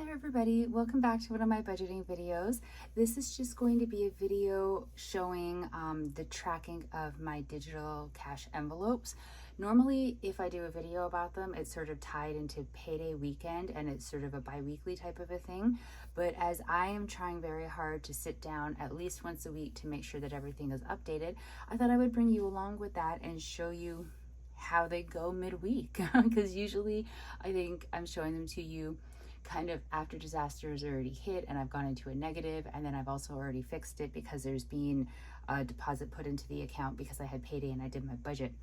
Hi there everybody, welcome back to one of my budgeting videos. This is just going to be a video showing the tracking of my digital cash envelopes. Normally if I do a video about them, it's sort of tied into payday weekend and it's sort of a bi-weekly type of a thing. But as I am trying very hard to sit down at least once a week to make sure that everything is updated, I thought I would bring you along with that and show you how they go midweek because usually I think I'm showing them to you kind of after disasters already hit and I've gone into a negative, and then I've also already fixed it because there's been a deposit put into the account because I had payday and I did my budget.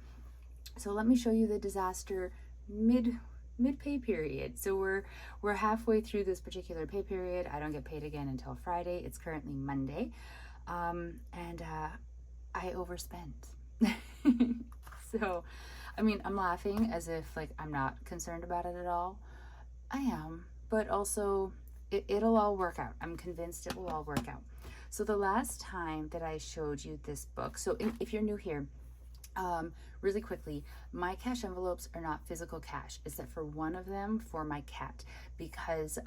So let me show you the disaster mid pay period. So we're halfway through this particular pay period. I don't get paid again until Friday. It's currently Monday, and I overspent. So I mean, I'm laughing as if like I'm not concerned about it at all. I am, but also it'll all work out. I'm convinced it will all work out. So the last time that I showed you this book, so if you're new here, really quickly, my cash envelopes are not physical cash, except for one of them for my cat, because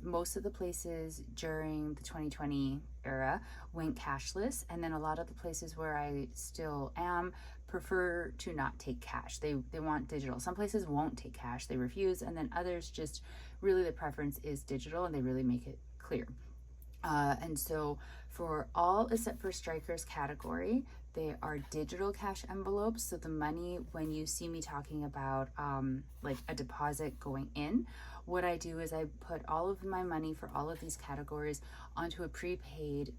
most of the places during the 2020 era went cashless, and then a lot of the places where I still am prefer to not take cash. They want digital. Some places won't take cash, they refuse, and then others just really the preference is digital, and they really make it clear. And so for all except for Striker's category, they are digital cash envelopes. So the money, when you see me talking about like a deposit going in, what I do is I put all of my money for all of these categories onto a prepaid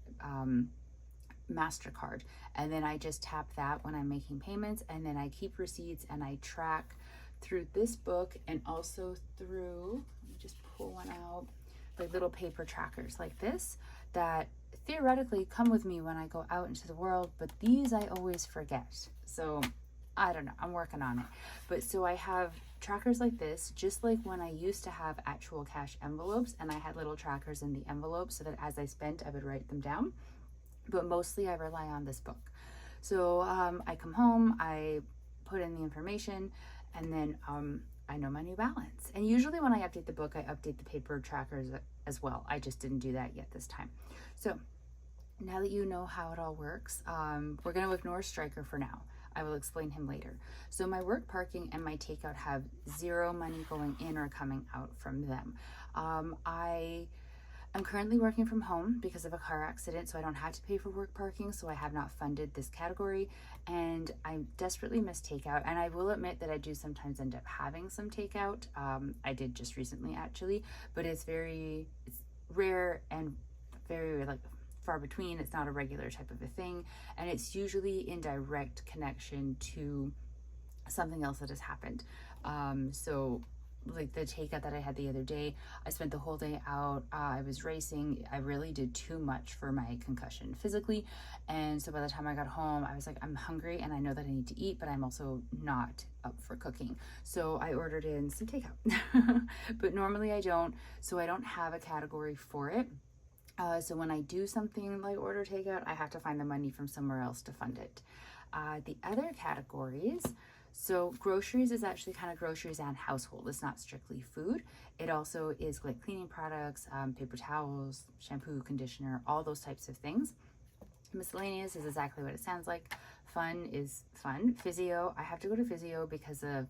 MasterCard, and then I just tap that when I'm making payments, and then I keep receipts and I track through this book and also through, let me just pull one out, like little paper trackers like this that theoretically come with me when I go out into the world, but these I always forget. So I don't know, I'm working on it. But so I have trackers like this, just like when I used to have actual cash envelopes and I had little trackers in the envelope so that as I spent, I would write them down. But mostly I rely on this book. So I come home, I put in the information, and then I know my new balance. And usually when I update the book, I update the paper trackers as well. I just didn't do that yet this time. So now that you know how it all works, we're going to ignore Striker for now. I will explain him later. So my work parking and my takeout have zero money going in or coming out from them. I'm currently working from home because of a car accident, so I don't have to pay for work parking, so I have not funded this category, and I desperately miss takeout, and I will admit that I do sometimes end up having some takeout. I did just recently actually, but it's rare and very like far between. It's not a regular type of a thing, and it's usually in direct connection to something else that has happened. So like the takeout that I had the other day, I spent the whole day out. I was racing. I really did too much for my concussion physically, and so by the time I got home, I was like, I'm hungry and I know that I need to eat, but I'm also not up for cooking. So I ordered in some takeout, but normally I don't, so I don't have a category for it. So when I do something like order takeout, I have to find the money from somewhere else to fund it. The other categories, so groceries is actually kind of groceries and household. It's not strictly food. It also is like cleaning products, paper towels, shampoo, conditioner, all those types of things. Miscellaneous is exactly what it sounds like. Fun is fun. Physio, I have to go to physio because of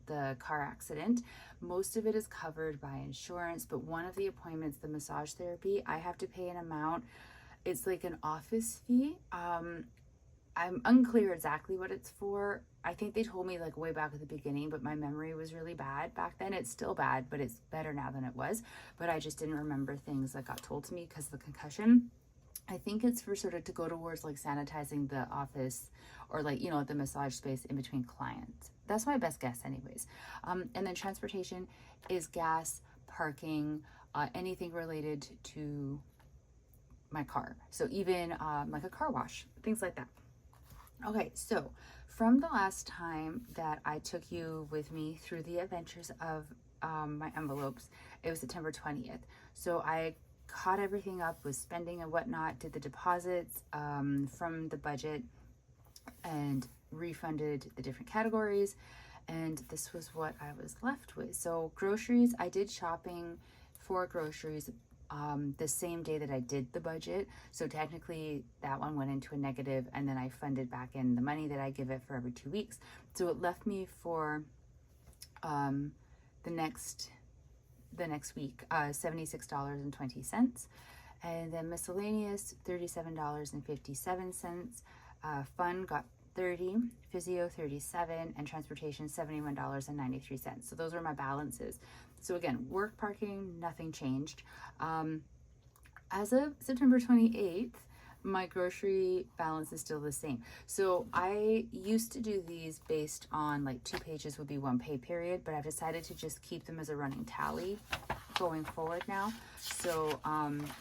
the car accident. Most of it is covered by insurance, but one of the appointments, the massage therapy, I have to pay an amount. It's like an office fee. I'm unclear exactly what it's for. I think they told me like way back at the beginning, but my memory was really bad back then. It's still bad, but it's better now than it was. But I just didn't remember things that got told to me because of the concussion. I think it's for sort of to go towards like sanitizing the office or like, you know, the massage space in between clients. That's my best guess anyways. And then transportation is gas, parking, anything related to my car. So even like a car wash, things like that. Okay, so from the last time that I took you with me through the adventures of my envelopes, it was September 20th. So I caught everything up with spending and whatnot, did the deposits from the budget and refunded the different categories. And this was what I was left with. So groceries, I did shopping for groceries the same day that I did the budget. So technically that one went into a negative, and then I funded back in the money that I give it for every 2 weeks. So it left me for the next week $76.20. And then miscellaneous $37.57. Fun got 30, physio 37, and transportation $71.93. So those were my balances. So again, work parking, nothing changed. As of September 28th, my grocery balance is still the same. So I used to do these based on like 2 pages would be 1 pay period, but I've decided to just keep them as a running tally going forward now. So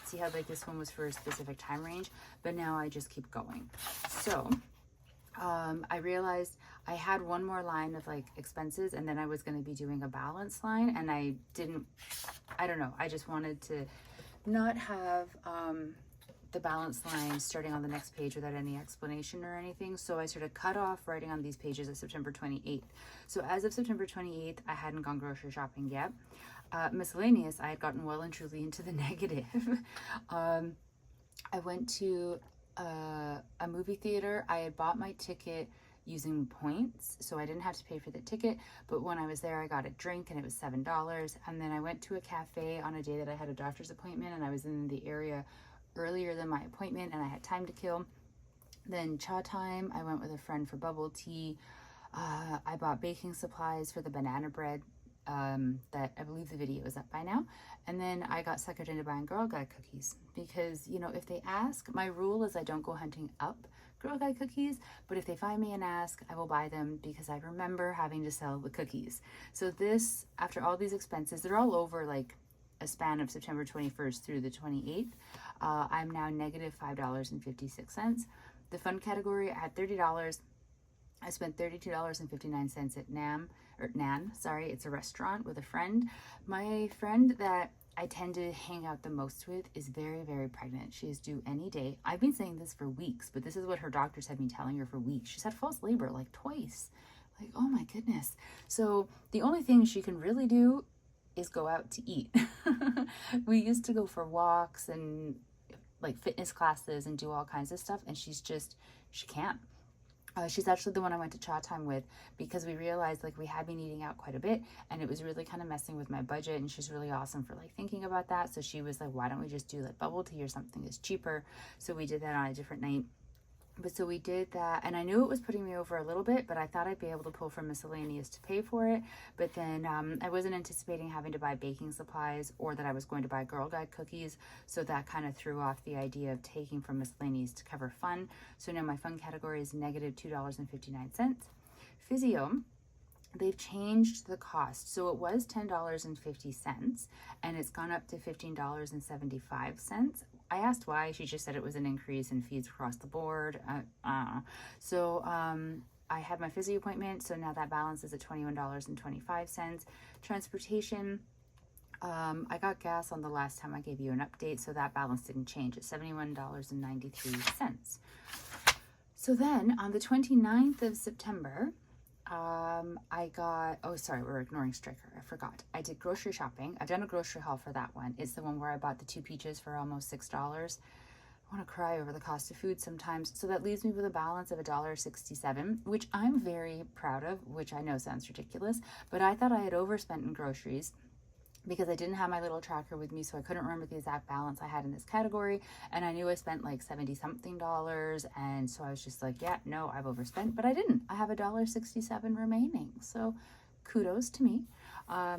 see how like this one was for a specific time range, but now I just keep going. So I realized I had one more line of like expenses, and then I was going to be doing a balance line, and I don't know, I just wanted to not have the balance line starting on the next page without any explanation or anything. So I sort of cut off writing on these pages at September 28th. So as of September 28th, I hadn't gone grocery shopping yet. Miscellaneous, I had gotten well and truly into the negative. I went to a movie theater. I had bought my ticket using points, so I didn't have to pay for the ticket, but when I was there I got a drink and it was $7. And then I went to a cafe on a day that I had a doctor's appointment, and I was in the area earlier than my appointment and I had time to kill. Then cha time, I went with a friend for bubble tea. I bought baking supplies for the banana bread that I believe the video is up by now. And then I got suckered into buying Girl Guide cookies because, you know, if they ask, my rule is I don't go hunting up Girl Guide cookies, but if they find me and ask, I will buy them because I remember having to sell the cookies. So this, after all these expenses, they're all over like a span of September 21st through the 28th. I'm now negative $5.56. The fun category, I had $30. I spent $32.59 at Nan, sorry, it's a restaurant with a friend. My friend that I tend to hang out the most with is very, very pregnant. She is due any day. I've been saying this for weeks, but this is what her doctors have been telling her for weeks. She's had false labor like twice. Like, oh my goodness. So the only thing she can really do is go out to eat. We used to go for walks and like fitness classes and do all kinds of stuff, and she can't. She's actually the one I went to cha time with because we realized like we had been eating out quite a bit and it was really kind of messing with my budget, and she's really awesome for like thinking about that. So she was like, why don't we just do like bubble tea or something that's cheaper? So we did that on a different night. But so we did that, and I knew it was putting me over a little bit, but I thought I'd be able to pull from miscellaneous to pay for it. But then I wasn't anticipating having to buy baking supplies or that I was going to buy Girl Guide cookies. So that kind of threw off the idea of taking from miscellaneous to cover fun. So now my fun category is negative $2.59. Physio, they've changed the cost. So it was $10.50 and it's gone up to $15.75. I asked why. She just said it was an increase in fees across the board. So I had my physio appointment, so now that balance is at $21.25. Transportation, I got gas on the last time I gave you an update, so that balance didn't change at $71.93. So then on the 29th of September, I got, oh, sorry, we're ignoring Striker. I forgot. I did grocery shopping. I've done a grocery haul for that one. It's the one where I bought the 2 peaches for almost $6. I want to cry over the cost of food sometimes. So that leaves me with a balance of $1.67, which I'm very proud of, which I know sounds ridiculous, but I thought I had overspent in groceries because I didn't have my little tracker with me, so I couldn't remember the exact balance I had in this category, and I knew I spent like $70-something, and so I was just like, yeah, no, I've overspent, but I didn't. I have $1.67 remaining, so kudos to me.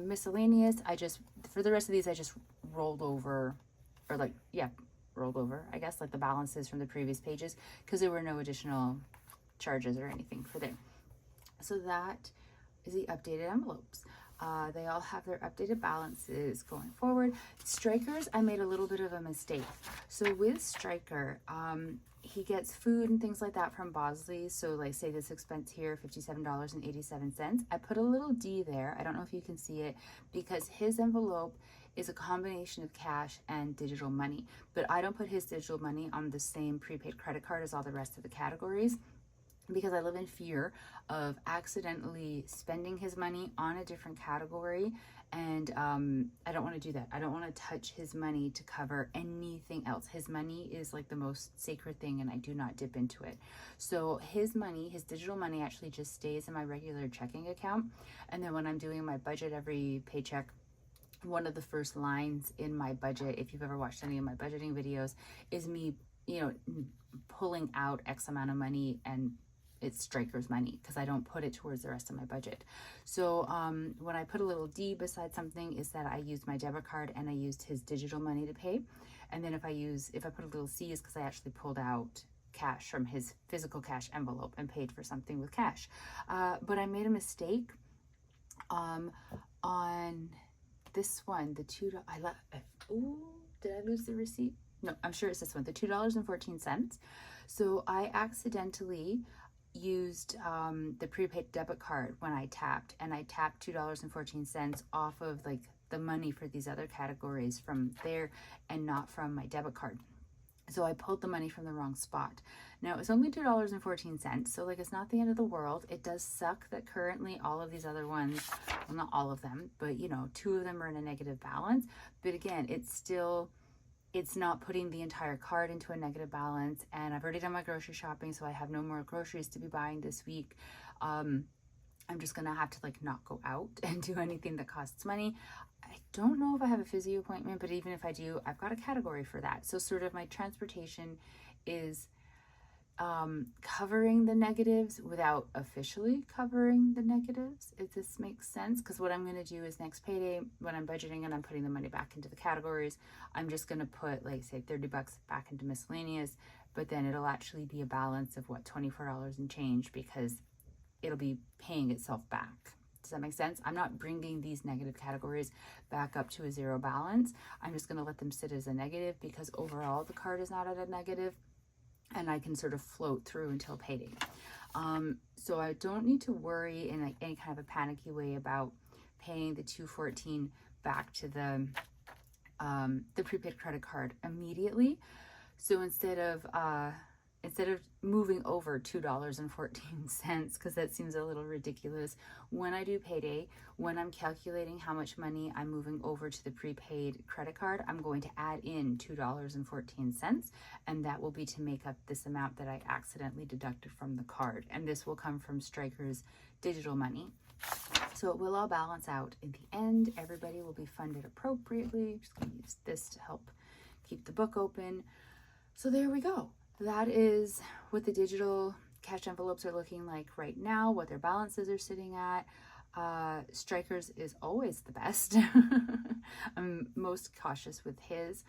Miscellaneous, for the rest of these, I just rolled over, I guess, like the balances from the previous pages, because there were no additional charges or anything for there. So that is the updated envelopes. They all have their updated balances going forward. Strikers, I made a little bit of a mistake. So with Striker, he gets food and things like that from Bosley. So like say this expense here, $57.87. I put a little D there. I don't know if you can see it because his envelope is a combination of cash and digital money, but I don't put his digital money on the same prepaid credit card as all the rest of the categories. because I live in fear of accidentally spending his money on a different category. And I don't want to do that. I don't want to touch his money to cover anything else. His money is like the most sacred thing, and I do not dip into it. So his money, his digital money, actually just stays in my regular checking account. And then when I'm doing my budget every paycheck, one of the first lines in my budget, if you've ever watched any of my budgeting videos, is me, pulling out X amount of money, and it's Striker's money because I don't put it towards the rest of my budget. So when I put a little D beside something, is that I used my debit card and I used his digital money to pay. And then if I put a little C, is because I actually pulled out cash from his physical cash envelope and paid for something with cash. But I made a mistake on this one, the did I lose the receipt? No, I'm sure it's this one, the $2.14. So I accidentally used the prepaid debit card when I tapped, and I tapped $2.14 off of like the money for these other categories from there and not from my debit card. So I pulled the money from the wrong spot. Now it was only $2.14, so like it's not the end of the world. It does suck that currently all of these other ones, well, not all of them, but 2 of them are in a negative balance. But again, it's not putting the entire card into a negative balance, and I've already done my grocery shopping, so I have no more groceries to be buying this week. I'm just gonna have to like not go out and do anything that costs money. I don't know if I have a physio appointment, but even if I do, I've got a category for that. So sort of my transportation is covering the negatives without officially covering the negatives, if this makes sense. Because what I'm going to do is next payday, when I'm budgeting and I'm putting the money back into the categories, I'm just going to put like say $30 back into miscellaneous, but then it'll actually be a balance of what, $24 and change, because it'll be paying itself back. Does that make sense? I'm not bringing these negative categories back up to a zero balance. I'm just going to let them sit as a negative, because overall the card is not at a negative, and I can sort of float through until payday. So I don't need to worry in like any kind of a panicky way about paying the $2.14 back to the prepaid credit card immediately. So instead of moving over $2.14, because that seems a little ridiculous, when I do payday, when I'm calculating how much money I'm moving over to the prepaid credit card, I'm going to add in $2.14, and that will be to make up this amount that I accidentally deducted from the card. And this will come from Striker's digital money. So it will all balance out in the end. Everybody will be funded appropriately. I'm just going to use this to help keep the book open. So there we go. That is what the digital cash envelopes are looking like right now, what their balances are sitting at. Striker's is always the best. I'm most cautious with his.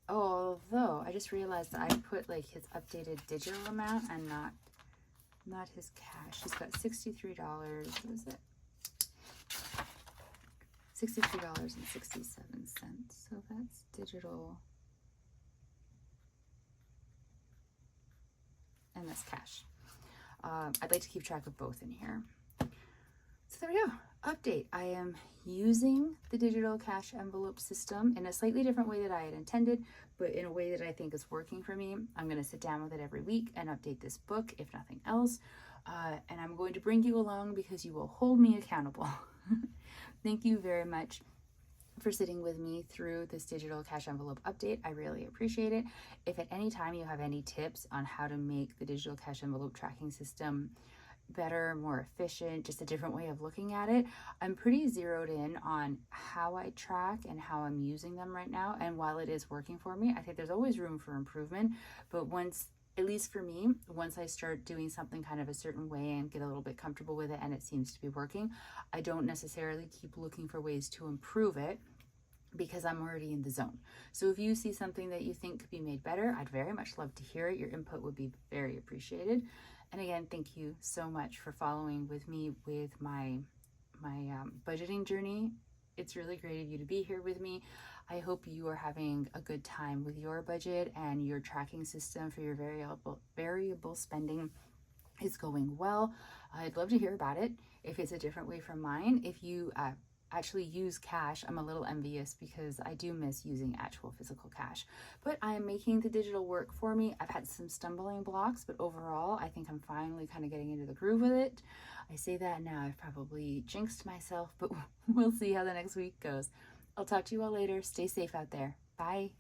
Although I just realized that I put like his updated digital amount and not his cash. He's got $63. What is it? $63.67. So that's digital. And that's cash. I'd like to keep track of both in here. So there we go. Update. I am using the digital cash envelope system in a slightly different way that I had intended, but in a way that I think is working for me. I'm going to sit down with it every week and update this book, if nothing else. And I'm going to bring you along because you will hold me accountable. Thank you very much for sitting with me through this digital cash envelope update. I really appreciate it. If at any time you have any tips on how to make the digital cash envelope tracking system better, more efficient, just a different way of looking at it, I'm pretty zeroed in on how I track and how I'm using them right now. And while it is working for me, I think there's always room for improvement. But once, at least for me, once I start doing something kind of a certain way and get a little bit comfortable with it and it seems to be working, I don't necessarily keep looking for ways to improve it, because I'm already in the zone. So if you see something that you think could be made better, I'd very much love to hear it. Your input would be very appreciated. And again, thank you so much for following with me with my budgeting journey. It's really great of you to be here with me. I hope you are having a good time with your budget and your tracking system for your variable spending is going well. I'd love to hear about it if it's a different way from mine. If you actually use cash. I'm a little envious because I do miss using actual physical cash. But I am making the digital work for me. I've had some stumbling blocks, but overall, I think I'm finally kind of getting into the groove with it. I say that now, I've probably jinxed myself, but we'll see how the next week goes. I'll talk to you all later. Stay safe out there. Bye.